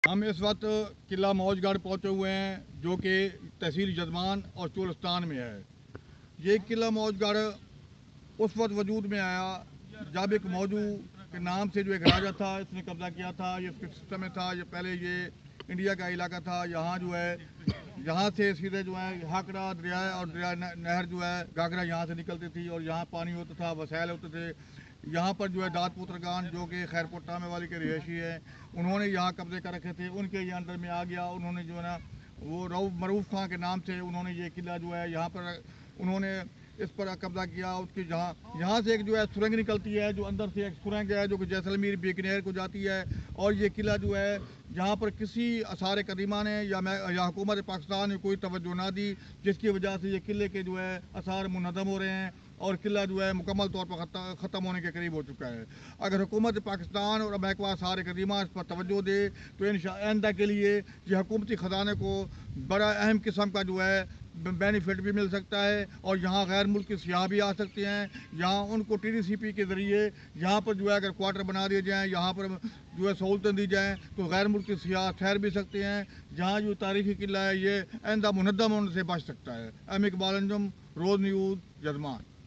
हम इस वक्त किला मौजगढ़ पहुंचे हुए हैं जो कि तहसील जजमान और चोलिस्तान में है। ये किला मौजगढ़ उस वक्त वजूद में आया जब एक मौजू के नाम से जो एक राजा था, इसने कब्जा किया था। ये इसके सिस्टम में था। ये पहले ये इंडिया का इलाका था। यहाँ जो है, यहाँ से सीधे जो है हाकड़ा दरिया और दरिया नहर जो है घाघरा यहाँ से निकलती थी और यहाँ पानी होता था, वसैल होते थे। यहाँ पर जो है दाद पुत्रगान जो कि खैरपुर टामे वाली के रिहायशी है, उन्होंने यहाँ कब्जे कर रखे थे। उनके ये अंडर में आ गया। उन्होंने जो है ना वो मरूफ खां के नाम से उन्होंने ये किला जो है यहाँ पर उन्होंने इस पर कब्जा किया। उसकी यहाँ से एक जो है सुरंग निकलती है, जो अंदर से एक सुरंग है जो कि जैसलमेर बीकानेर को जाती है। और ये किला जो है जहाँ पर किसी आसार कदीमा ने या हुकूमत पाकिस्तान ने कोई तवज्जो ना दी, जिसकी वजह से ये किले के जो है आसार मुनहदम हो रहे हैं और किला जो है मुकम्मल तौर पर ख़त्म होने के करीब हो चुका है। अगर हुकूमत पाकिस्तान और महकमा आसार कदीमा इस पर तवज्जो दे तो आइंदा के लिए ये हुकूमती ख़जाने को बड़ा अहम किस्म का जो है बेनिफिट भी मिल सकता है और यहाँ गैर मुल्की सियाह भी आ सकते हैं। यहाँ उनको TDCP के ज़रिए यहाँ पर जो है अगर क्वार्टर बना दिए जाएँ, यहाँ पर जो है सहूलतें दी जाएँ तो गैर मुल्की सियाह ठहर भी सकते हैं। जहाँ जो तारीख़ी किला है ये आइंदा मुनहदम होने से बच सकता है। इकबाल अंजुम, रोज़ न्यूज़, जजमान।